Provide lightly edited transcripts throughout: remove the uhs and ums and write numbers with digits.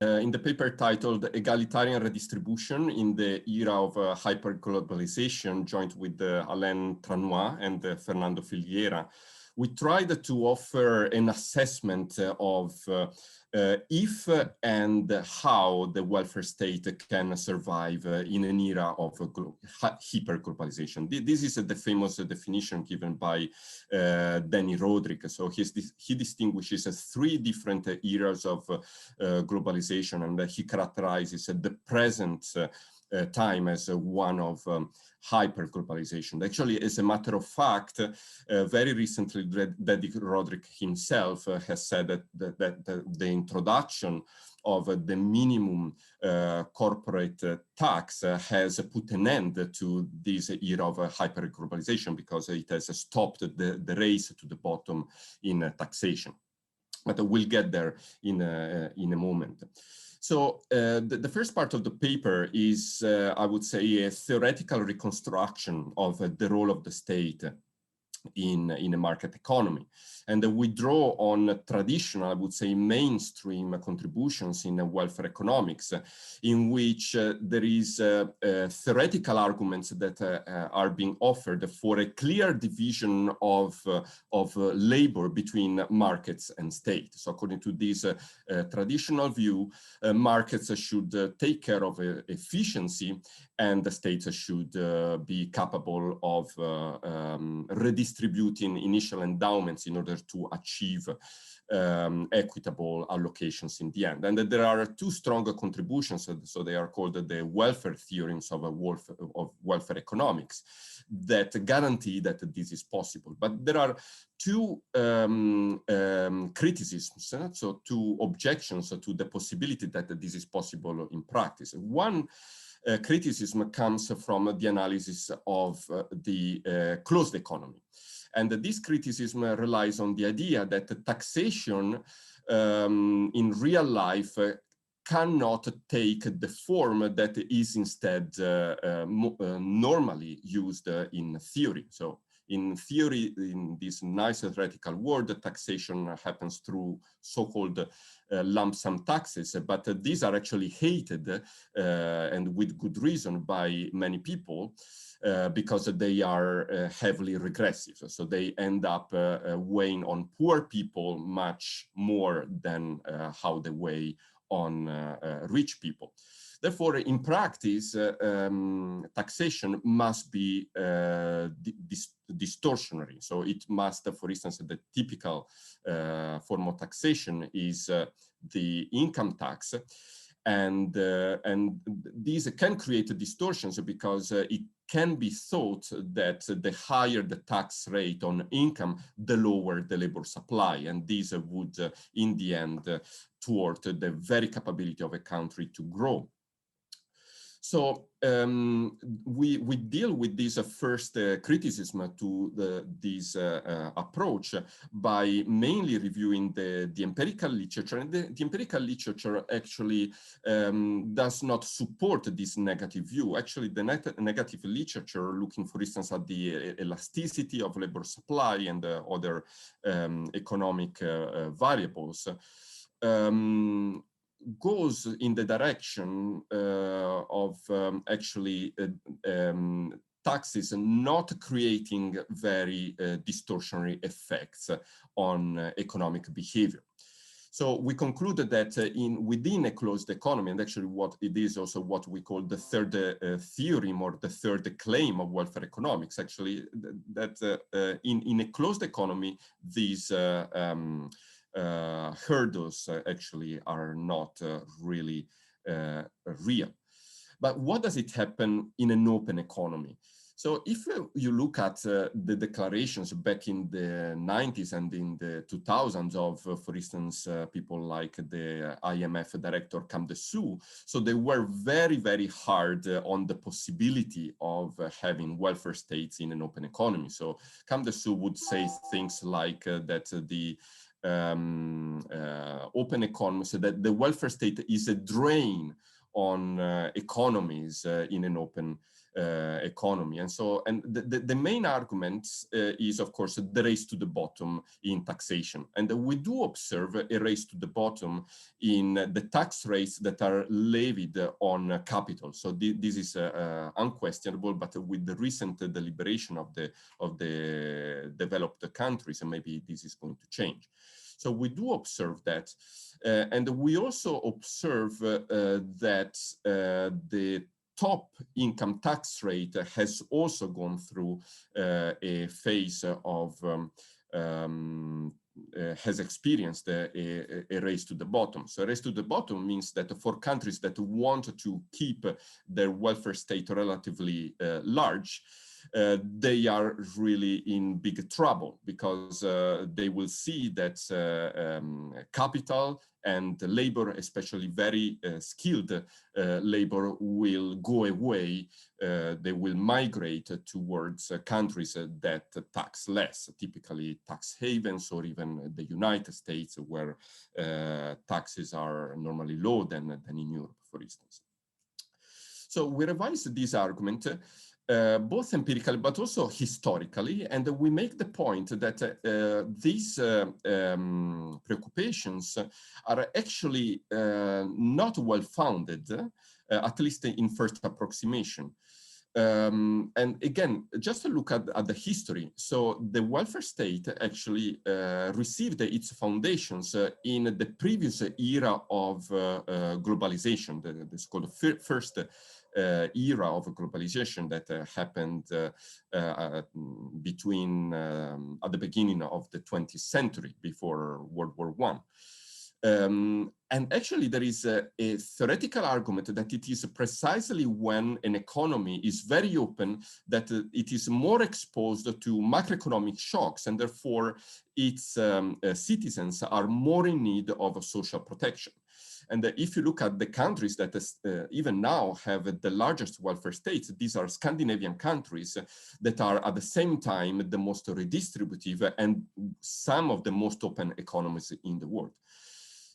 in the paper titled Egalitarian Redistribution in the Era of Hyper-globalization, joined with Alain Trannoy and Fernando Filgueira, we tried to offer an assessment of if and how the welfare state can survive in an era of hyper-globalization. This is the famous definition given by Danny Roderick. So he distinguishes three different eras of globalization, and he characterizes the present time as one of hyper-globalization. Actually, as a matter of fact, very recently, Danny Roderick himself has said that the introduction of the minimum corporate tax has put an end to this era of hyper-globalization because it has stopped the race to the bottom in taxation. But we'll get there in a moment. So the first part of the paper is, I would say, a theoretical reconstruction of the role of the state in a market economy. And we draw on traditional, I would say, mainstream contributions in welfare economics, in which there is theoretical arguments that are being offered for a clear division of labor between markets and state. So according to this traditional view, markets should take care of efficiency, and the states should be capable of redistributing initial endowments in order to achieve equitable allocations in the end. And there are two stronger contributions, so they are called the welfare theorems of welfare economics, that guarantee that this is possible. But there are two criticisms, so two objections to the possibility that this is possible in practice. One criticism comes from the analysis of the closed economy. And this criticism relies on the idea that taxation in real life cannot take the form that is instead normally used in theory. So in theory, in this nice theoretical world, taxation happens through so-called lump sum taxes, but these are actually hated and with good reason by many people because they are heavily regressive. So they end up weighing on poor people much more than how they weigh on rich people. Therefore, in practice, taxation must be distortionary. So it must, for instance, the typical form of taxation is the income tax. And these can create distortions because it can be thought that the higher the tax rate on income, the lower the labor supply. And these would, in the end, thwart the very capability of a country to grow. So we deal with this first criticism to this approach by mainly reviewing the empirical literature. And the empirical literature actually does not support this negative view. Actually, the negative literature, looking, for instance, at the elasticity of labor supply and other economic variables, goes in the direction of actually taxes not creating very distortionary effects on economic behavior. So we concluded that within a closed economy, and actually what it is also what we call the third theorem or the third claim of welfare economics, actually, that in a closed economy, these hurdles actually are not really real. But what does it happen in an open economy? So if you look at the declarations back in the 90s and in the 2000s of, for instance, people like the IMF director Kam Desu, so they were very, very hard on the possibility of having welfare states in an open economy. So Kam Desu would say things like that the open economy, so that the welfare state is a drain on economies in an open economy. And so, and the main argument is, of course, the race to the bottom in taxation. And we do observe a race to the bottom in the tax rates that are levied on capital. So this is unquestionable, but with the recent deliberation of the developed countries, and maybe this is going to change. So we do observe that. And we also observe that the top income tax rate has also gone through a phase of has experienced a race to the bottom. So a race to the bottom means that for countries that want to keep their welfare state relatively large, they are really in big trouble, because they will see that capital and labor, especially very skilled labor, will go away. They will migrate towards countries that tax less, typically tax havens, or even the United States, where taxes are normally low than in Europe, for instance. So we revised this argument both empirically but also historically, and we make the point that these preoccupations are actually not well founded, at least in first approximation. And again, just to look at the history. So the welfare state actually received its foundations in the previous era of globalization, the so-called first era of globalization that happened between at the beginning of the 20th century, before World War I. And actually, there is a theoretical argument that it is precisely when an economy is very open that it is more exposed to macroeconomic shocks, and therefore its citizens are more in need of social protection. And if you look at the countries that even now have the largest welfare states, these are Scandinavian countries that are at the same time the most redistributive and some of the most open economies in the world.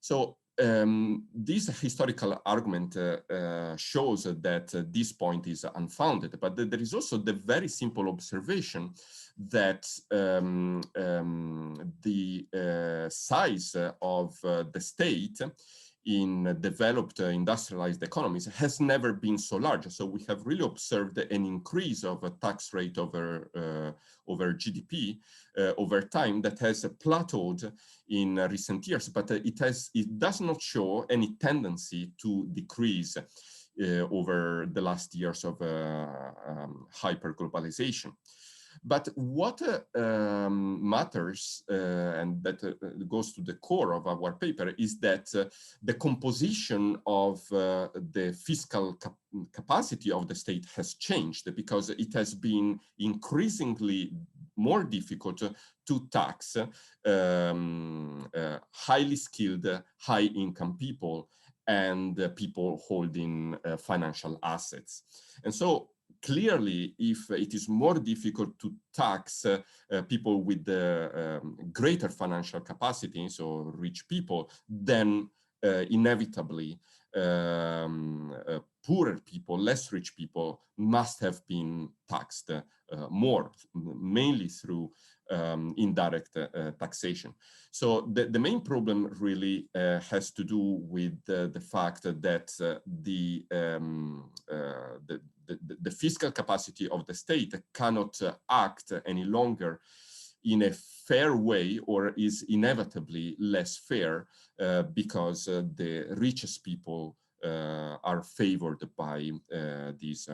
So this historical argument shows that this point is unfounded, but there is also the very simple observation that the size of the state in developed industrialized economies has never been so large. So we have really observed an increase of a tax rate over GDP over time that has plateaued in recent years, but it does not show any tendency to decrease over the last years of hyper-globalization. But what matters, and that goes to the core of our paper, is that the composition of the fiscal capacity of the state has changed, because it has been increasingly more difficult to tax highly skilled, high-income people and people holding financial assets. And so clearly, if it is more difficult to tax people with greater financial capacity, so rich people, then inevitably poorer people, less rich people, must have been taxed more, mainly through indirect taxation. So the main problem really has to do with the fact that the fiscal capacity of the state cannot act any longer in a fair way, or is inevitably less fair because the richest people are favored by these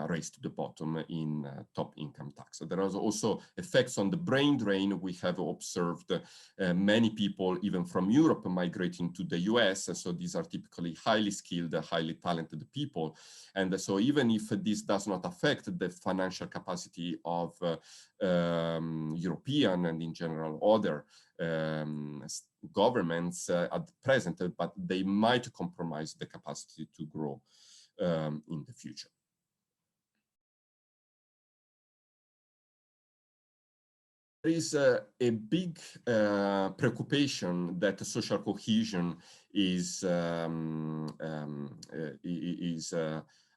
race to the bottom in top income tax. So there are also effects on the brain drain. We have observed many people, even from Europe, migrating to the US. So these are typically highly skilled, highly talented people. And so even if this does not affect the financial capacity of European and in general other governments at present, but they might compromise the capacity to grow in the future. There is a big preoccupation that social cohesion is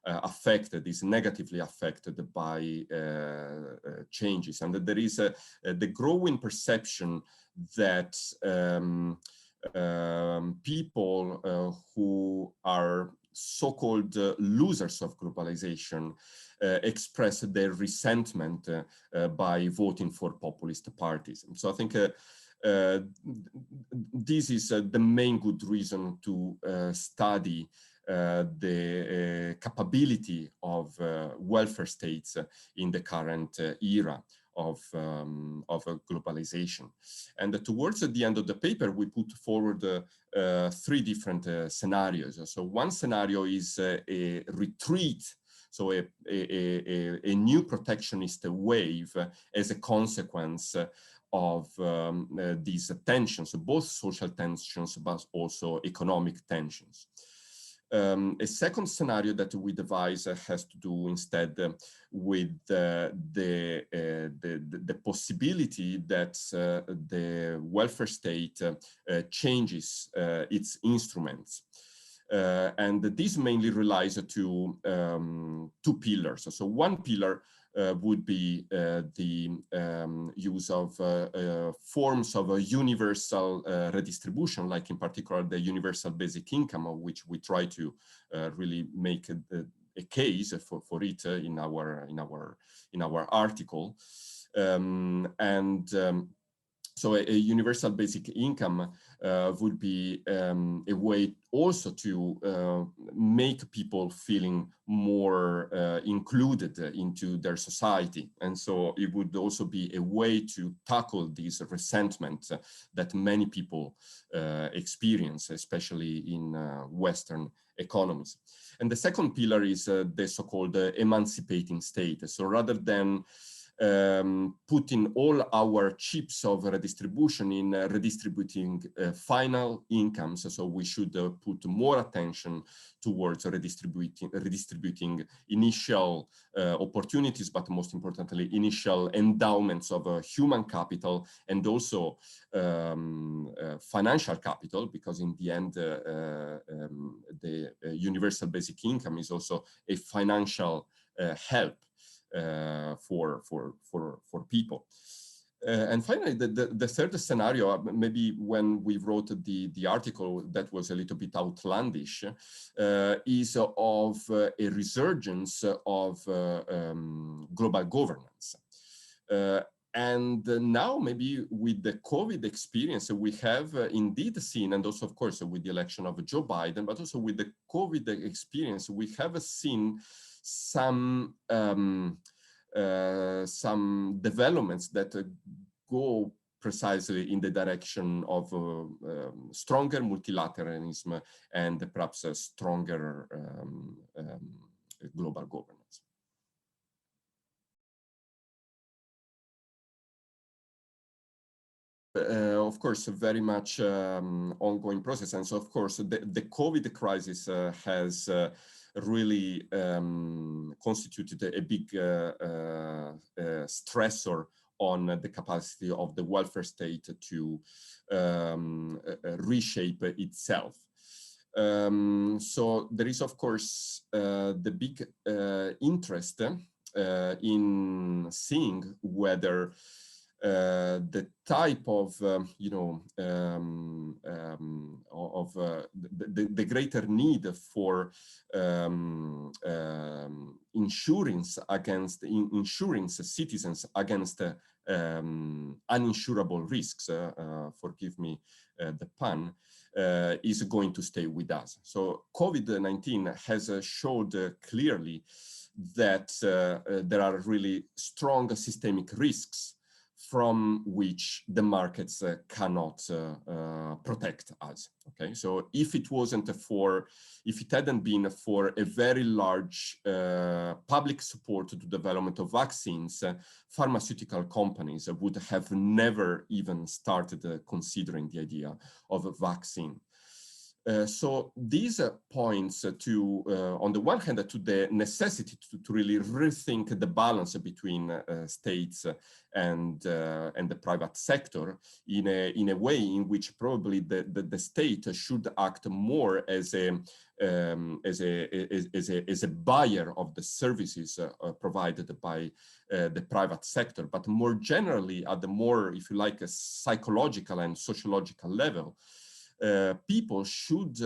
is negatively affected by changes. And there is the growing perception that people who are so-called losers of globalization express their resentment by voting for populist parties. And so I think this is the main good reason to study the capability of welfare states in the current era of globalization. And towards the end of the paper, we put forward three different scenarios. So one scenario is a retreat, so a new protectionist wave as a consequence of these tensions, both social tensions, but also economic tensions. A second scenario that we devise has to do instead with the possibility that the welfare state changes its instruments. And this mainly relies to two pillars. So one pillar would be the use of forms of a universal redistribution, like in particular the universal basic income, of which we try to really make a case for it in our article. So a universal basic income would be a way also to make people feeling more included into their society. And so it would also be a way to tackle this resentment that many people experience, especially in Western economies. And the second pillar is the so-called emancipating state. So rather than putting all our chips of redistribution in redistributing final incomes. So we should put more attention towards redistributing initial opportunities, but most importantly, initial endowments of human capital and also financial capital, because in the end, the universal basic income is also a financial help for people. And finally, the third scenario, maybe when we wrote the article that was a little bit outlandish, is of a resurgence of global governance. And now maybe with the COVID experience, we have indeed seen, and also of course with the election of Joe Biden, but also with the COVID experience, we have seen some developments that go precisely in the direction of stronger multilateralism and perhaps a stronger global governance. Of course, a very much ongoing process. And so, of course, the COVID crisis has really constituted a big stressor on the capacity of the welfare state to reshape itself. So there is, of course, the big interest in seeing whether the type of, the greater need for insuring citizens against uninsurable risks, forgive me the pun, is going to stay with us. So COVID-19 has showed clearly that there are really strong systemic risks from which the markets cannot protect us. Okay, so if it hadn't been for a very large public support to the development of vaccines, pharmaceutical companies would have never even started considering the idea of a vaccine. So these points to, on the one hand, to the necessity to really rethink the balance between states and the private sector in a way in which probably the state should act more as a buyer of the services provided by the private sector, but more generally at the more, if you like, a psychological and sociological level. People should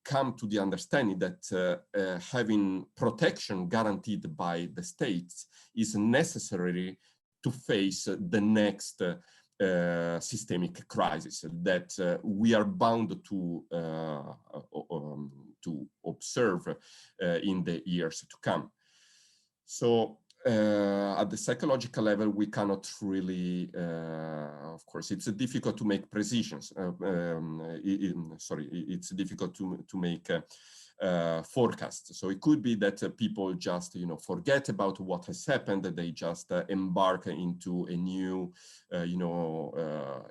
come to the understanding that having protection guaranteed by the states is necessary to face the next systemic crisis that we are bound to observe in the years to come. So at the psychological level, we cannot really, of course, it's difficult to make precisions. It's difficult to make forecasts. So it could be that people just, forget about what has happened. They just embark into a new,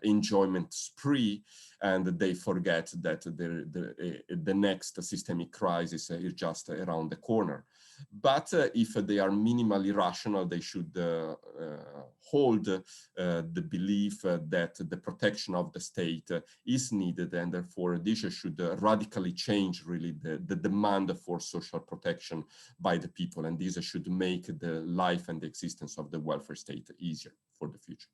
enjoyment spree, and they forget that the next systemic crisis is just around the corner. But if they are minimally rational, they should hold the belief that the protection of the state is needed, and therefore this should radically change really the demand for social protection by the people, and this should make the life and the existence of the welfare state easier for the future.